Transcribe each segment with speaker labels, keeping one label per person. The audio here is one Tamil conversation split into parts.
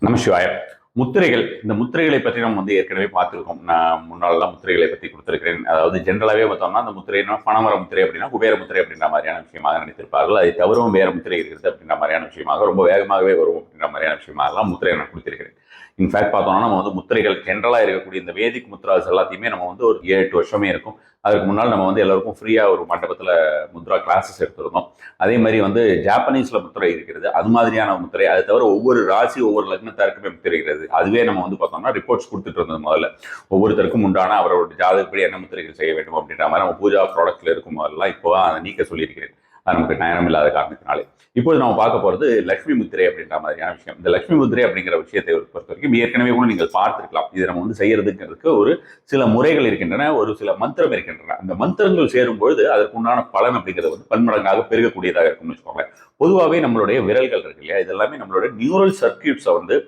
Speaker 1: நமசிவாய. முத்திரைகள், இந்த முத்திரைகளை பற்றி நம்ம ஏற்கனவே பார்த்துருக்கோம். நான் முன்னாலெல்லாம் முத்திரைகளை பற்றி கொடுத்துருக்கிறேன். அதாவது ஜென்ரலாகவே பார்த்தோம்னா அந்த முத்திரைனா பணமர முத்திரை அப்படின்னா குபேர முத்திரை அப்படின்ற மாதிரியான விஷயமாக நினைத்திருப்பார்கள். அதை தவிரவும் வேற முத்திரை இருக்கிறது அப்படின்ற மாதிரியான விஷயமாக ரொம்ப வேகமாகவே வரும் அப்படின்ற மாதிரியான விஷயமாகலாம் முத்திரையை நான் கொடுத்திருக்கிறேன். இன்ஃபேக்ட் பார்த்தோம்னா நம்ம முத்திரைகள் ஜென்ரலாக இருக்கக்கூடிய இந்த வேதிக் முத்ராஸ் எல்லாத்தையுமே நம்ம ஒரு 7-8 வருஷமே இருக்கும். அதுக்கு முன்னால் நம்ம எல்லாருக்கும் ஃப்ரீயாக ஒரு மண்டபத்தில் முத்ரா கிளாஸஸ் எடுத்திருந்தோம். அதே மாதிரி ஜாப்பனீஸில் முத்திரை இருக்கிறது, அது மாதிரியான முத்திரை. அதை தவிர ஒவ்வொரு ராசி ஒவ்வொரு லக்னத்தாருக்குமே முத்திரை இருக்கிறது. அதுவே நம்ம பார்த்தோம்னா ரிப்போர்ட்ஸ் கொடுத்துட்டு இருந்தது. முதல்ல ஒவ்வொருத்தருக்கும் உண்டான அவரோட ஜாதகப்படி என்ன முத்திரைகள் செய்ய வேண்டும் அப்படின்ற மாதிரி நம்ம பூஜா ப்ராடக்ட்ல இருக்கும் போதெல்லாம் இப்போ அதை நீக்க சொல்லியிருக்கிறேன். அது நமக்கு நேரம் இல்லாத காரணத்தினாலே. இப்போது நம்ம பார்க்க போகிறது லக்ஷ்மி முத்திரை அப்படின்ற மாதிரியான விஷயம். இந்த லக்ஷ்மி முத்திரை அப்படிங்கிற விஷயத்தை பொறுத்த வரைக்கும் ஏற்கனவே கூட நீங்கள் பார்த்துருக்கலாம். இதை நம்ம செய்யறதுங்கிறதுக்கு ஒரு சில முறைகள் இருக்கின்றன, ஒரு சில மந்திரம் இருக்கின்றன. அந்த மந்திரங்கள் சேரும்பொழுது அதற்கு உண்டான பலன் அப்படிங்கிறது பன்மடங்காக பெருகக்கூடியதாக இருக்கும்னு வச்சுக்கோங்க. பொதுவாகவே நம்மளுடைய விரல்கள் இருக்கு இல்லையா, இதெல்லாமே நம்மளுடைய நியூரல் சர்க்கியூட்ஸை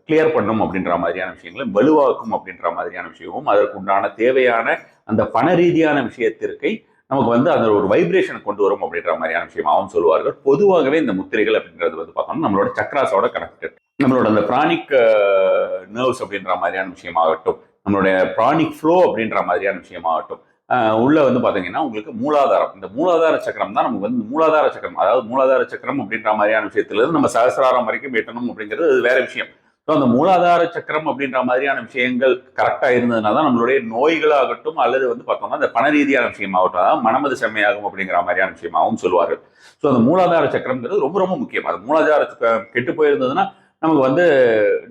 Speaker 1: கிளியர் பண்ணும் அப்படின்ற மாதிரியான விஷயங்களை வலுவாக்கும் அப்படின்ற மாதிரியான விஷயமும், அதற்கு உண்டான தேவையான அந்த பண ரீதியான விஷயத்திற்கு நமக்கு அந்த ஒரு வைப்ரேஷனை கொண்டு வரும் அப்படின்ற மாதிரியான விஷயமாகவும் சொல்லுவார்கள். பொதுவாகவே இந்த முத்திரைகள் அப்படின்றது பார்த்தோம்னா நம்மளோட சக்ராஸோட கனெக்டட். நம்மளோட அந்த பிராணிக் நர்வ்ஸ் அப்படின்ற மாதிரியான விஷயமாகட்டும், நம்மளுடைய பிராணிக் ஃப்ளோ அப்படின்ற மாதிரியான விஷயமாகட்டும், உள்ள பார்த்தீங்கன்னா உங்களுக்கு மூலாதாரம், இந்த மூலாதார சக்கரம் தான் நமக்கு மூலாதார சக்கரம். அதாவது மூலாதார சக்கரம் அப்படின்ற மாதிரியான விஷயத்துல நம்ம சகசிராரம் வரைக்கும் எட்டணும் அப்படிங்கிறது அது வேற விஷயம். ஸோ அந்த மூலாதார சக்கரம் அப்படின்ற மாதிரியான விஷயங்கள் கரெக்டாக இருந்ததுனா தான் நம்மளுடைய நோய்களாகட்டும் அல்லது பார்த்தோம்னா அந்த பண ரீதியான விஷயமாகட்டும், அதாவது மனமது செம்மையாகும் அப்படிங்கிற மாதிரியான விஷயமாகவும் சொல்வார்கள். ஸோ அந்த மூலாதார சக்கரம்ங்கிறது ரொம்ப ரொம்ப முக்கியம். அது மூலாதார கெட்டு போயிருந்ததுன்னா நமக்கு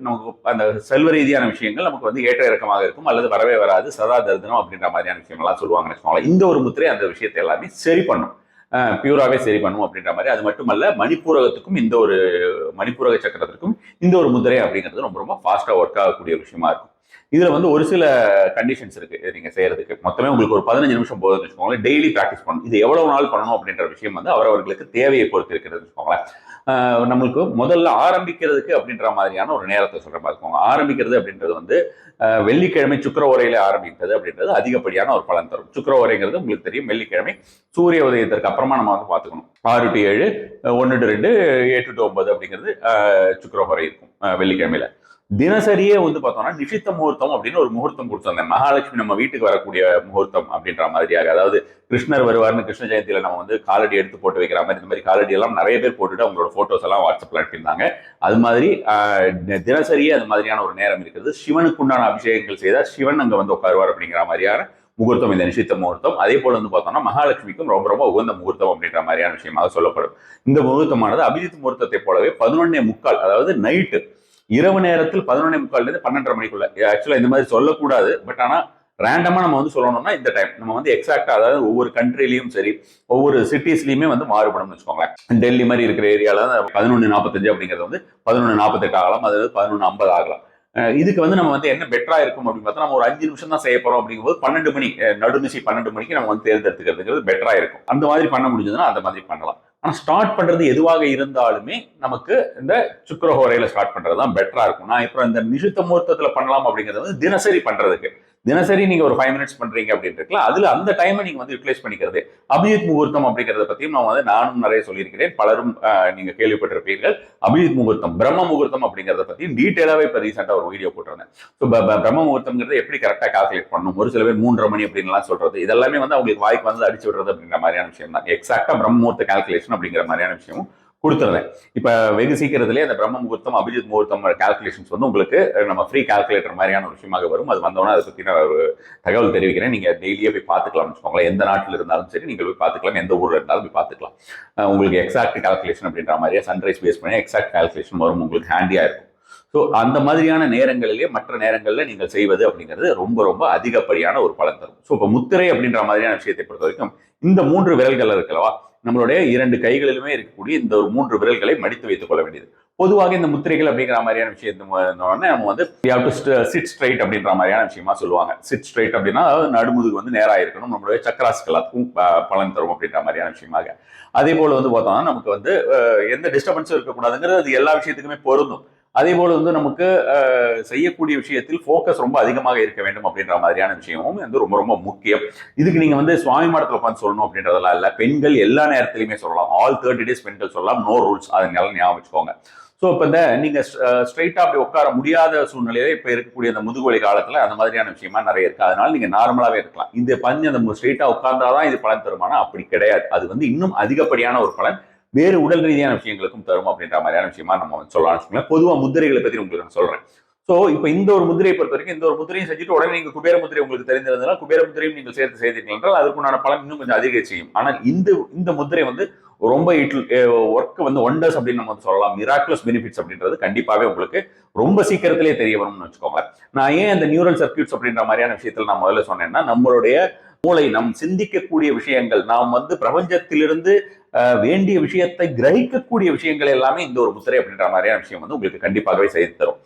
Speaker 1: நமக்கு அந்த செல்வ ரீதியான விஷயங்கள் நமக்கு ஏற்ற இறக்கமாக இருக்கும், அல்லது வரவே வராது, சதா தரிதனம் அப்படின்ற மாதிரியான விஷயங்கள்லாம் சொல்லுவாங்கன்னு வச்சுக்கோங்களேன். இந்த ஒரு முத்திரை அந்த விஷயத்தை எல்லாமே சரி பண்ணும், பியூராகவே சரி பண்ணும் அப்படின்ற மாதிரி. அது மட்டுமல்ல, மணிப்பூரகத்துக்கும் இந்த ஒரு மணிப்பூரக சக்கரத்திற்கும் இந்த ஒரு முத்திரை அப்படிங்கிறது ரொம்ப ரொம்ப ஃபாஸ்டா ஒர்க் ஆகக்கூடிய ஒரு விஷயமா இருக்கும். இதுல ஒரு சில கண்டிஷன்ஸ் இருக்கு நீங்க செய்யறதுக்கு. மொத்தமே உங்களுக்கு ஒரு 15 நிமிஷம் போதும்னு வச்சுக்கோங்களேன். டெய்லி ப்ராக்டிஸ் பண்ணணும். இது எவ்வளவு நாள் பண்ணணும் அப்படின்ற விஷயம் அவரவர்களுக்கு தேவையை பொறுத்து இருக்கிறது வச்சுக்கோங்களேன். நம்மளுக்கு முதல்ல ஆரம்பிக்கிறதுக்கு அப்படின்ற மாதிரியான ஒரு நேரத்தை சொல்ற பார்த்துக்கோங்க. ஆரம்பிக்கிறது அப்படின்றது வெள்ளிக்கிழமை சுக்கிர ஓரையில ஆரம்பிக்கிறது அப்படின்றது அதிகப்படியான ஒரு பலன் தரும். சுக்கிர ஓரைங்கிறது உங்களுக்கு தெரியும், வெள்ளிக்கிழமை சூரிய உதயத்திற்கு அப்புறமா நம்ம பார்த்துக்கணும். 6 to 7, 1 to 2, 8 to 9 அப்படிங்கிறது சுக்கிர ஓரை இருக்கும் வெள்ளிக்கிழமையில. தினசரியே பார்த்தோம்னா நிஷித்த முகூர்த்தம் அப்படின்னு ஒரு முகூர்த்தம் கொடுத்துருந்தேன். மகாலட்சுமி நம்ம வீட்டுக்கு வரக்கூடிய முகூர்த்தம் அப்படின்ற மாதிரியாக. அதாவது கிருஷ்ணர் வருவார்னு கிருஷ்ண ஜெயந்தியில நம்ம காலடி எடுத்து போட்டு வைக்கிற மாதிரி இந்த மாதிரி காலடி எல்லாம் நிறைய பேர் போட்டுட்டு அவங்களோட போட்டோஸ் எல்லாம் வாட்ஸ்அப்ல அனுப்பியிருந்தாங்க. அது மாதிரி தினசரியே அது மாதிரியான ஒரு நேரம் இருக்கிறது. சிவனுக்கு உண்டான அபிஷேகங்கள் செய்தால் சிவன் அங்க உட்காருவார் அப்படிங்கிற மாதிரியான முகூர்த்தம் இந்த நிஷித்த முகூர்த்தம். அதே போல பார்த்தோம்னா மகாலட்சுமிக்கும் ரொம்ப ரொம்ப உகந்த முகூர்த்தம் அப்படின்ற மாதிரியான விஷயமாக சொல்லப்படும். இந்த முகூர்த்தமானது அபிஜித் முகூர்த்தத்தை போலவே 11:45, அதாவது நைட்டு இரவு நேரத்தில் 11:45 12:30 மணிக்குள்ள. ஆக்சுவலா இந்த மாதிரி சொல்லக்கூடாது, பட் ஆனா ரேண்டமா நம்ம சொல்லணும்னா இந்த டைம் நம்ம எக்ஸாக்டா, அதாவது ஒவ்வொரு கண்ட்ரிலையும் சரி ஒவ்வொரு சிட்டிஸ்லயுமே மாறுபடும் வச்சுக்கோங்களேன். டெல்லி மாதிரி இருக்கிற ஏரியால 11:45 அப்படிங்கிறது 11:48 ஆகலாம், அதாவது 11:50 ஆகலாம். இதுக்கு நம்ம என்ன பெட்டரா இருக்கும் அப்படின்னு பார்த்தா, நம்ம ஒரு 5 நிமிஷம் தான் செய்ய போறோம் அப்படிங்கும்போது 12 மணி நடுநிசி 12 மணிக்கு நம்ம தேர்ந்தெடுத்துக்கிறது பெட்டரா இருக்கும். அந்த மாதிரி பண்ண முடிஞ்சதுன்னா அந்த மாதிரி பண்ணலாம். ஆனா ஸ்டார்ட் பண்றது எதுவாக இருந்தாலுமே நமக்கு இந்த சுக்கிரஹோரையில ஸ்டார்ட் பண்றதுதான் பெட்டரா இருக்கும். நான் இப்போ இந்த நிஷித்த முகூர்த்தத்துல பண்ணலாம் அப்படிங்கிறது தினசரி பண்றதுக்கு. தினசரி நீங்க ஒரு 5 மினிட்ஸ் பண்றீங்க அப்படின்னு இருக்கலாம். அதுல அந்த டைமை நீங்க யூட்டிலைஸ் பண்ணிக்கிறது. அபிஜித் முகூர்த்தம் அப்படிங்கிறத பத்தியும் நானும் நிறைய சொல்லியிருக்கிறேன், பலரும் நீங்க கேள்விப்பட்டிருப்பீர்கள். அபிஜித் முகூர்த்தம், பிரம்ம முகூர்த்தம் அப்படிங்கிறத பத்தியும் டீட்டெயிலாவே இப்ப ரீசெண்டா ஒரு வீடியோ போட்டிருந்தேன். பிரம்ம முகூர்த்தம்ங்கிறது எப்படி கரெக்டா கால்குலேட் பண்ணணும், ஒரு சில பேர் 3:30 மணி அப்படின்னு சொல்றது, இதெல்லாமே அவங்களுக்கு வாய்க்கு அடிச்சு விடுறது அப்படிங்கிற மாதிரியான விஷயம் தான். எக்ஸாக்டா பிரம்ம முகூர்த்த கால்குலேஷன் அப்படிங்கிற மாதிரியான விஷயமும் கொடுத்துருந்தேன். இப்ப வெகு சீக்கிரத்திலே அந்த பிரம்ம முகூர்த்தம் அபிஜித் முகூர்த்தம் கால்குலேஷன்ஸ் உங்களுக்கு நம்ம ஃப்ரீ கால்குலேட்டர் மாதிரியான ஒரு விஷயமாக வரும். அது வந்தோன்னா அதை பத்தின ஒரு தகவல் தெரிவிக்கிறேன். நீங்க டெய்லியே போய் பார்த்துக்கலாம் வச்சுக்கோங்களேன். எந்த நாட்டில் இருந்தாலும் சரி நீங்க போய் பார்த்துக்கலாம், எந்த ஊர்ல இருந்தாலும் போய் பார்த்துக்கலாம். உங்களுக்கு எக்ஸாக்ட் கால்குலேஷன் அப்படின்ற மாதிரியே சன்ரைஸ் பேஸ் பண்ணி எக்ஸாக்ட் கால்குலேஷன் வரும், உங்களுக்கு ஹேண்டியா இருக்கும். ஸோ அந்த மாதிரியான நேரங்களிலேயே மற்ற நேரங்களில் நீங்கள் செய்வது அப்படிங்கிறது ரொம்ப ரொம்ப அதிகப்படியான ஒரு பலன் தரும். ஸோ இப்போ முத்திரை அப்படின்ற மாதிரியான விஷயத்தை பொறுத்த வரைக்கும் இந்த 3 விரல்கள் இருக்கலவா, நம்மளுடைய 2 கைகளிலுமே இருக்கக்கூடிய இந்த ஒரு 3 விரல்களை மடித்து வைத்துக் கொள்ள வேண்டியது. பொதுவாக இந்த முத்திரைகள் அப்படிங்கிற மாதிரியான விஷயத்தை நம்ம சிட் ஸ்ட்ரைட் அப்படின்ற மாதிரியான விஷயமா சொல்லுவாங்க. சிட் ஸ்ட்ரைட் அப்படின்னா நடுமுதுகு நேராக இருக்கணும், நம்மளுடைய சக்கராஸ்கள் எல்லாத்துக்கும் பலன் தரும் அப்படின்ற மாதிரியான விஷயமாக. அதே போல பார்த்தோம்னா நமக்கு எந்த டிஸ்டர்பன்ஸும் இருக்கக்கூடாதுங்கிறது அது எல்லா விஷயத்துக்குமே பொருந்தும். அதே போல நமக்கு செய்யக்கூடிய விஷயத்தில் ஃபோக்கஸ் ரொம்ப அதிகமாக இருக்க வேண்டும் அப்படின்ற மாதிரியான விஷயமும் ரொம்ப ரொம்ப முக்கியம். இதுக்கு நீங்க சுவாமி மடத்துல உட்காந்து சொல்லணும் அப்படின்றதெல்லாம் இல்லை, பெண்கள் எல்லா நேரத்திலுமே சொல்லலாம். ஆல் 30 days பெண்கள் சொல்லலாம், நோ ரூல்ஸ். அதை நல்லா ஞாபகம் வச்சுக்கோங்க. ஸோ இப்போ இந்த நீங்க ஸ்ட்ரைட்டா அப்படி உட்கார முடியாத சூழ்நிலையில இப்ப இருக்கக்கூடிய அந்த முதுகுவலி காலத்துல அந்த மாதிரியான விஷயமா நிறைய இருக்கு. அதனால நீங்க நார்மலாவே இருக்கலாம். இது பண்ணி அந்த ஸ்ட்ரைட்டா உட்கார்ந்தாதான் இது பலன் தருமானா அப்படி கிடையாது. அது வந்து இன்னும் அதிகப்படியான ஒரு பலன் வேறு உடல் ரீதியான விஷயங்களுக்கும் தரும் அப்படின்ற மாதிரியான விஷயமா நம்ம சொல்லலாம். பொதுவா முத்திரைகளை பத்தி உங்களுக்கு நான் சொல்றேன். சோ இப்ப இந்த ஒரு முதிரையை பொறுத்த வரைக்கும் இந்த ஒரு முதிரையும் செஞ்சுட்டு உடனே நீங்க குபேர முதிரை உங்களுக்கு தெரிந்திருந்தால் குபேர முதிரையும் நீங்கள் சேர்த்து செய்தீர்கள் என்றால் அதற்குண்டான பலன் இன்னும் கொஞ்சம் அதிக செய்யும். ஆனால் இந்த முதிரை வந்து ரொம்ப ஒர்க் வந்து ஒண்டர்ஸ் அப்படின்னு நம்ம சொல்லலாம். மிராக்குலஸ் பெனிஃபிட்ஸ் அப்படின்றது கண்டிப்பாவே உங்களுக்கு ரொம்ப சீக்கிரத்திலே தெரிய வரும்னு வச்சுக்கோங்க. நான் ஏன் அந்த நியூரல் சர்க்கியூட்ஸ் அப்படின்ற மாதிரியான விஷயத்தில் நான் முதல்ல சொன்னேன்னா, நம்மளுடைய மூளை நம் சிந்திக்கக்கூடிய விஷயங்கள், நாம் வந்து பிரபஞ்சத்திலிருந்து வேண்டிய விஷயத்தை கிரகிக்கக்கூடிய விஷயங்கள் எல்லாமே இந்த ஒரு முத்திரை அப்படின்ற மாதிரியான விஷயம் வந்து உங்களுக்கு கண்டிப்பாகவே செய்து தரும்.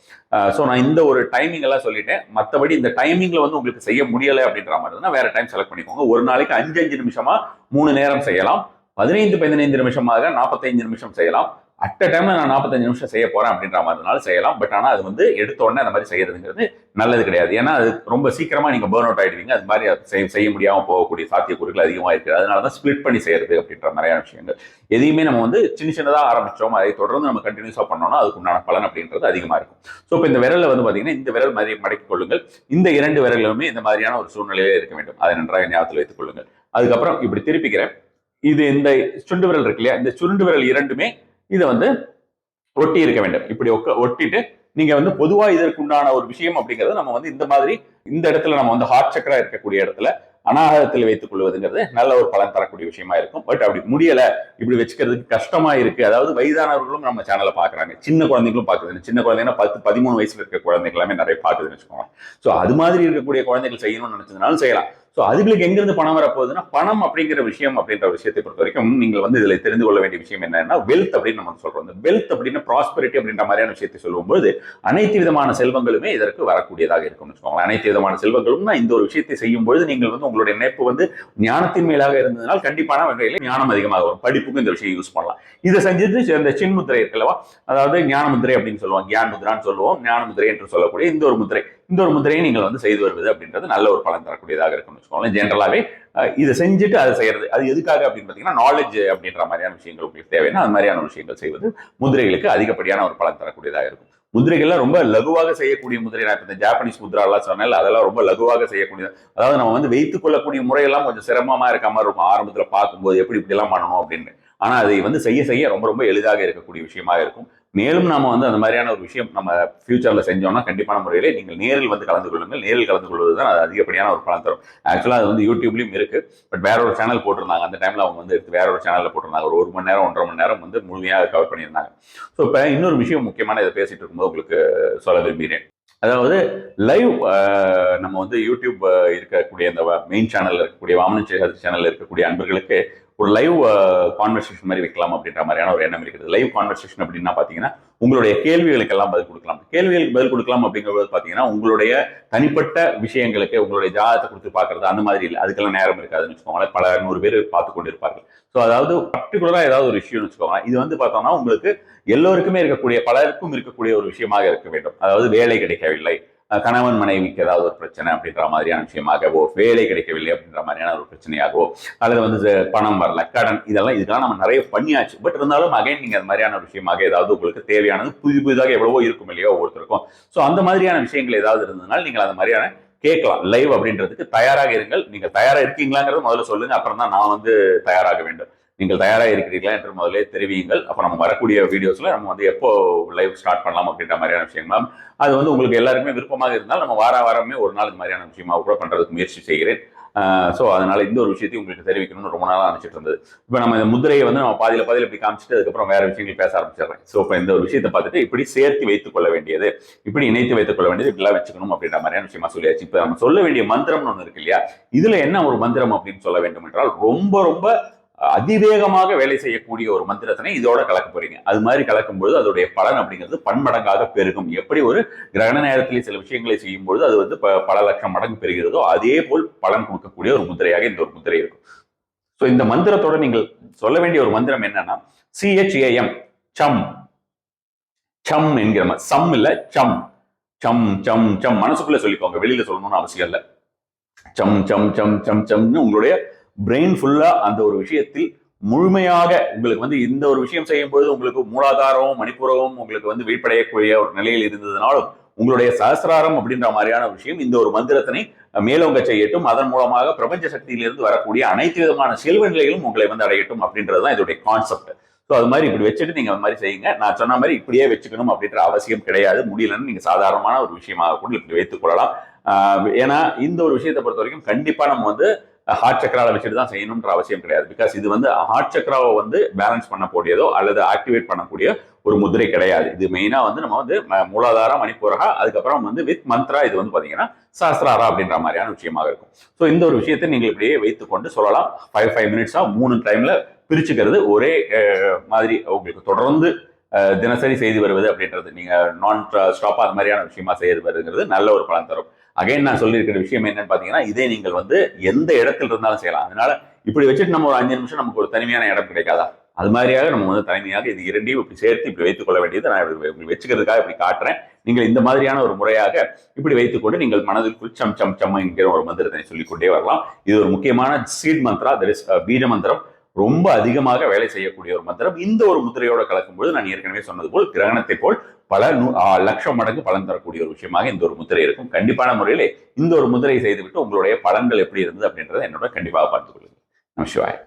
Speaker 1: ஸோ நான் இந்த ஒரு டைமிங் எல்லாம் சொல்லிட்டேன். மற்றபடி இந்த டைமிங்ல வந்து உங்களுக்கு செய்ய முடியலை அப்படின்ற மாதிரி இருந்தால் வேற டைம் செலக்ட் பண்ணிக்கோங்க. ஒரு நாளைக்கு 5 நிமிஷமா 3 நேரம் செய்யலாம். 15 நிமிஷமாக 45 நிமிஷம் செய்யலாம். அட் டைம்ல நான் 45 நிமிஷம் செய்ய போறேன் அப்படின்ற மாதிரினால செய்யலாம். பட் ஆனால் அது வந்து எடுத்த உடனே அந்த மாதிரி செய்யறதுங்கிறது நல்லது கிடையாது. ஏன்னா அது ரொம்ப சீக்கிரமா நீங்க பேர்ன் அவுட் ஆயிடுவீங்க. அது மாதிரி செய்ய முடியாம போகக்கூடிய சாத்தியக்கூறுகள் அதிகமா இருக்குது. அதனாலதான் ஸ்பிளிட் பண்ணி செய்யறது அப்படின்ற மாதிரியான விஷயங்கள். எதையுமே நம்ம வந்து சின்னதா ஆரம்பிச்சோம், அதை தொடர்ந்து நம்ம கண்டினியூஸா பண்ணோம்னா அதுக்கு உண்டான பலன் அப்படின்றது அதிகமா இருக்கும். ஸோ இப்போ இந்த விரல்ல வந்து பாத்தீங்கன்னா இந்த விரல் மாதிரி மடக்கிக் கொள்ளுங்கள். இந்த 2 விரல்களுமே இந்த மாதிரியான ஒரு சூழ்நிலையிலே இருக்க வேண்டும். அதை நன்றாக ஞாபகத்தில் வைத்துக் கொள்ளுங்கள். அதுக்கப்புறம் இப்படி திருப்பிக்கிறேன். இது இந்த சுண்டு விரல் இருக்கு இல்லையா, இந்த சுண்டு விரல் 2மே இதை வந்து ஒட்டி இருக்க வேண்டும். இப்படி ஒட்டிட்டு நீங்க வந்து பொதுவா இதற்குண்டான ஒரு விஷயம் அப்படிங்கிறது நம்ம வந்து இந்த மாதிரி இந்த இடத்துல நம்ம வந்து ஹார்ட் சக்கரா இருக்கக்கூடிய இடத்துல அநாகதத்தில் வைத்துக் கொள்வதுங்கிறது நல்ல ஒரு பலன் தரக்கூடிய விஷயமா இருக்கும். பட் அப்படி முடியல, இப்படி வச்சுக்கிறதுக்கு கஷ்டமா இருக்கு. அதாவது வயதானவர்களும் நம்ம சேனலை பாக்குறாங்க, சின்ன குழந்தைகளும் பாக்குது. சின்ன குழந்தைங்கன்னா 10-13 வயசுல இருக்க குழந்தைகள் எல்லாமே நிறைய பாக்குதுன்னு வச்சுக்கோங்க. ஸோ அது மாதிரி இருக்கக்கூடிய குழந்தைகள் செய்யணும்னு நினைச்சதுனாலும் செய்யலாம். ஸோ அதுகளுக்கு எங்கிருந்து பணம் வரப்போகுதுன்னா, பணம் அப்படிங்கிற விஷயம் அப்படின்ற விஷயத்தை பொறுத்த வரைக்கும் நீங்கள் வந்து இதுல தெரிந்து கொள்ள வேண்டிய விஷயம் என்னன்னா, வெல்த் அப்படின்னு நம்ம சொல்றோம். இந்த வெல்த் அப்படின்னு ப்ராஸ்பெரிட்டி அப்படின்ற மாதிரியான விஷயத்தை சொல்லும்போது அனைத்து விதமான செல்வங்களுமே இதற்கு வரக்கூடியதாக இருக்கும்னு வச்சுக்கோங்க. அனைத்து விதமான செல்வங்களும் இந்த ஒரு விஷயத்தை செய்யும் பொழுது நீங்கள் வந்து உங்களுடைய நினைப்பு வந்து ஞானத்தின் மேலாக இருந்ததுனால் கண்டிப்பான வகையில் ஞானம் அதிகமாக வரும். படிப்புக்கும் இந்த விஷயம் யூஸ் பண்ணலாம். இதை செஞ்சுட்டு இந்த சின் முத்திரை இருக்கலவா, அதாவது ஞான முத்திரை அப்படின்னு சொல்லுவோம், கியான் முத்ரான்னு சொல்லுவோம், ஞான முத்திரை என்று சொல்லக்கூடிய இந்த ஒரு முத்திரையை நீங்கள் வந்து செய்து வருவது அப்படின்றது நல்ல ஒரு பலன் தரக்கூடியதாக இருக்கும் வச்சுக்கோங்களேன். ஜென்ரலாவே இதை செஞ்சுட்டு அதை செய்யறது, அது எதுக்காக அப்படின்னு பாத்தீங்கன்னா நாலேஜ் அப்படின்ற மாதிரியான விஷயங்கள் உங்களுக்கு தேவைன்னா அது மாதிரியான விஷயங்கள் செய்வது முதிரைகளுக்கு அதிகப்படியான ஒரு பலன் தரக்கூடியதாக இருக்கும். முதிரைகள்லாம் ரொம்ப லகுவாக செய்யக்கூடிய முதிரை. நான் இந்த ஜாப்பனீஸ் முத்ரா எல்லாம் சொன்னேன், அதெல்லாம் ரொம்ப லகுவாக செய்யக்கூடிய, அதாவது நம்ம வந்து வைத்துக் கொள்ளக்கூடிய முறையெல்லாம் கொஞ்சம் சிரமமா இருக்க மாதிரி இருக்கும் ஆரம்பத்துல பார்க்கும்போது, எப்படி இப்படி எல்லாம் பண்ணணும் அப்படின்னு. ஆனா அதை வந்து செய்ய ரொம்ப ரொம்ப எளிதாக இருக்கக்கூடிய விஷயமாக இருக்கும். மேலும் நாம வந்து அந்த மாதிரியான ஒரு விஷயம் நம்ம ஃபியூச்சர்ல செஞ்சோம்னா கண்டிப்பான முறையிலே நீங்கள் நேரில் வந்து கலந்து கொள்ளுங்கள். நேரில் கலந்து கொள்வதுதான் அது அதிகப்படியான ஒரு பலன் தரும். ஆக்சுவலா அது வந்து யூடியூப்லயும் இருக்கு. பட் வேற ஒரு சேனல் போட்டிருந்தாங்க. அந்த டைம்ல அவங்க வந்து எடுத்து வேற ஒரு சேனல்ல போட்டிருந்தாங்க. ஒரு 1 மணி நேரம் 1.5 மணி நேரம் வந்து முழுமையாக கவர் பண்ணியிருந்தாங்க. ஸோ இப்போ இன்னொரு விஷயம் முக்கியமான இதை பேசிட்டு இருக்கும்போது உங்களுக்கு சொல்ல விரும்புகிறேன். அதாவது லைவ் நம்ம வந்து யூடியூப் இருக்கக்கூடிய அந்த மெயின் சேனல்ல இருக்கக்கூடிய வாமனன் சேனல்ல இருக்கக்கூடிய அன்பர்களுக்கு ஒரு லைவ் கான்வர்சேஷன் மாதிரி வைக்கலாம் அப்படின்ற மாதிரியான ஒரு எண்ணம் இருக்குது. லைவ் கான்வர்சேஷன் அப்படின்னா பாத்தீங்கன்னா உங்களுடைய கேள்விகளுக்கெல்லாம் பதில் கொடுக்கலாம். கேள்விகளுக்கு பதில் கொடுக்கலாம் அப்படிங்கிறது பாத்தீங்கன்னா உங்களுடைய தனிப்பட்ட விஷயங்களுக்கு உங்களுடைய ஜாதகத்தை கொடுத்து பாக்குறது அந்த மாதிரி இல்லை, அதுக்கெல்லாம் நேரம் இருக்காதுன்னு வச்சுக்கோங்களேன். பல 100 பேர் பார்த்து கொண்டு இருப்பார்கள். ஸோ அதாவது பர்டிகுலரா ஏதாவது ஒரு விஷயம்னு வச்சுக்கோங்க. இது வந்து பார்த்தோம்னா உங்களுக்கு எல்லோருக்குமே இருக்கக்கூடிய, பலருக்கும் இருக்கக்கூடிய ஒரு விஷயமாக இருக்க வேண்டும். அதாவது வேலை கிடைக்கவில்லை, கணவன் மனைவிக்கு ஏதாவது ஒரு பிரச்சனை அப்படின்ற மாதிரியான விஷயமாகவோ, வேலை கிடைக்கவில்லை அப்படின்ற மாதிரியான ஒரு பிரச்சனையாகவோ, அல்லது வந்து பணம் வரல, கடன், இதெல்லாம் நம்ம நிறைய பண்ணியாச்சு. பட் இருந்தாலும் அகைன் நீங்க அது மாதிரியான ஒரு விஷயமாக ஏதாவது உங்களுக்கு தேவையானது புதிதாக எவ்வளவோ இருக்கும் இல்லையா ஒவ்வொருத்தருக்கும். ஸோ அந்த மாதிரியான விஷயங்கள் ஏதாவது இருந்ததுனால நீங்கள் அந்த மாதிரியான கேட்கலாம். லைவ் அப்படின்றதுக்கு தயாராக இருங்கள். நீங்க தயாரா இருக்கீங்களாங்கிறத முதல்ல சொல்லுங்க, அப்புறம் தான் நான் வந்து தயாராக வேண்டும். நீங்கள் தயாராக இருக்கிறீர்களா என்று முதலே தெரிவியுங்கள். அப்போ நம்ம வரக்கூடிய வீடியோஸ்ல நம்ம வந்து எப்போ லைவ் ஸ்டார்ட் பண்ணலாம் அப்படின்ற மாதிரியான விஷயங்கள் அது வந்து உங்களுக்கு எல்லாருக்குமே விருப்பமாக இருந்தால் நம்ம வாரமே ஒரு நாள் இந்த மாதிரியான விஷயமா கூட பண்றதுக்கு முயற்சி செய்கிறேன். ஸோ அதனால இந்த ஒரு விஷயத்தையும் உங்களுக்கு தெரிவிக்கணும்னு ரொம்ப நாளாக நினைச்சிட்டு இருந்தது. இப்போ நம்ம இந்த முதிரையை வந்து நம்ம பாதியில இப்படி காமிச்சிட்டு அதுக்கப்புறம் வேற விஷயங்கள் பேச ஆரம்பிச்சிடுறேன். ஸோ இப்போ இந்த ஒரு விஷயத்தை பார்த்துட்டு இப்படி சேர்த்து வைத்துக் கொள்ள வேண்டியது, இப்படி இணைத்து வைத்துக் கொள்ள வேண்டியது, இப்படிலாம் வச்சுக்கணும் அப்படின்ற மாதிரியான விஷயமா சொல்லியாச்சு. இப்போ நம்ம சொல்ல வேண்டிய மந்திரம்னு ஒன்று இருக்கு இல்லையா, இதுல என்ன ஒரு மந்திரம் அப்படின்னு சொல்ல வேண்டும் என்றால், ரொம்ப ரொம்ப அதிவேகமாக வேலை செய்யக்கூடிய ஒரு மந்திரத்தினை இதோட கலக்க போறீங்க. அது மாதிரி கலக்கும்போது அதோடைய பலன் அப்படிங்கிறது பன்மடங்காக பெருகும். எப்படி ஒரு கிரகண நேரத்தில் சில விஷயங்களை செய்யும் பொழுது அது வந்து பல லட்சம் மடங்கு பெறுகிறதோ அதே போல் பலன் கொடுக்கக்கூடிய ஒரு முத்திரையாக இந்த ஒரு முத்திரை இருக்கும். ஸோ இந்த மந்திரத்தோட நீங்கள் சொல்ல வேண்டிய ஒரு மந்திரம் என்னன்னா, CHAM, சம். சம் என்கிற சம் இல்ல, சம். சம் சம் சம் மனசுக்குள்ள சொல்லிக்கோங்க, வெளியில சொல்லணும்னு அவசியம் இல்லை. சம் சம் சம் சம் சம்னு உங்களுடைய பிரெயின் ஃபுல்லா அந்த ஒரு விஷயத்தில் முழுமையாக உங்களுக்கு வந்து இந்த ஒரு விஷயம் செய்யும் பொழுது உங்களுக்கு மூலாதாரமும் மணிப்புரமும் உங்களுக்கு வந்து வீழ்படையக்கூடிய ஒரு நிலையில் இருந்ததுனாலும் உங்களுடைய சஹஸ்ராரம் அப்படின்ற மாதிரியான விஷயம் இந்த ஒரு மந்திரத்தினை மேலோங்க செய்யட்டும், அதன் மூலமாக பிரபஞ்ச சக்தியிலிருந்து வரக்கூடிய அனைத்து விதமான செல்வ நிலைகளும் உங்களை வந்து அடையட்டும் அப்படின்றதுதான் இதோடைய கான்செப்ட். ஸோ அது மாதிரி இப்படி வச்சுட்டு நீங்க அது மாதிரி செய்யுங்க. நான் சொன்ன மாதிரி இப்படியே வச்சுக்கணும் அப்படின்ற அவசியம் கிடையாது. முடியலன்னு நீங்க சாதாரணமான ஒரு விஷயமாக கூட இப்படி வைத்துக் கொள்ளலாம். ஏன்னா இந்த ஒரு விஷயத்தை பொறுத்த வரைக்கும் கண்டிப்பா நம்ம வந்து ஹார்ட் சக்கராவை வச்சுட்டு தான் செய்யணும்ன்ற அவசியம் கிடையாது. பிகாஸ் இது வந்து ஹார்ட் சக்கராவை வந்து பேலன்ஸ் பண்ணக்கூடியதோ அல்லது ஆக்டிவேட் பண்ணக்கூடிய ஒரு முதிரை கிடையாது. இது மெயினா வந்து நம்ம வந்து மூலாதாரம், மணிப்பூரகா, அதுக்கப்புறம் வந்து வித் மந்த்ரா, இது வந்து பாத்தீங்கன்னா சஹஸ்ராரா அப்படின்ற மாதிரியான விஷயமாக இருக்கும். ஸோ இந்த ஒரு விஷயத்தை நீங்கள் இப்படியே வைத்துக்கொண்டு சொல்லலாம். 5 மினிட்ஸா 3 டைம்ல பிரிச்சுக்கிறது ஒரே மாதிரி உங்களுக்கு தொடர்ந்து தினசரி செய்து வருவது அப்படின்றது, நீங்க நான் ஸ்டாப்பா அது மாதிரியான விஷயமா செய்து வருகிறது நல்ல ஒரு பலன் தரும். அகைன் நான் சொல்லியிருக்கிற விஷயம் என்னன்னு பாத்தீங்கன்னா, இதே நீங்கள் வந்து எந்த இடத்துல இருந்தாலும் செய்யலாம். அதனால இப்படி வச்சுட்டு நம்ம ஒரு 5 நிமிஷம் நமக்கு ஒரு தனிமையான இடம் கிடைக்காதா, அது மாதிரியாக நம்ம வந்து தனிமையாக இது இரண்டையும் இப்படி சேர்த்து இப்படி வைத்துக் கொள்ள வேண்டியது நான் இப்படி வச்சுக்கிறதுக்காக இப்படி காட்டுறேன். நீங்கள் இந்த மாதிரியான ஒரு முறையாக இப்படி வைத்துக்கொண்டு நீங்கள் மனதிற்குள் சம் சம் சம் என்கிற ஒரு மந்திரத்தை சொல்லிக்கொண்டே வரலாம். இது ஒரு முக்கியமான சீட் மந்த்ரா, தட் இஸ் பீஜ மந்திரம். ரொம்ப அதிகமாக வேலை செய்யக்கூடிய ஒரு மந்திரம். இந்த ஒரு முத்திரையோட கலக்கும்போது நான் ஏற்கனவே சொன்னது போல் கிரகணத்தை போல் பல லட்சம் மடங்கு பலன் தரக்கூடிய ஒரு விஷயமாக இந்த ஒரு முத்திரை இருக்கும். கண்டிப்பான முறையிலே இந்த ஒரு முத்திரை செய்துவிட்டு உங்களுடைய பலன்கள் எப்படி இருந்தது அப்படின்றத என்னோட கண்டிப்பாக பார்த்துக் கொள்ளுங்கள். நம சிவாய.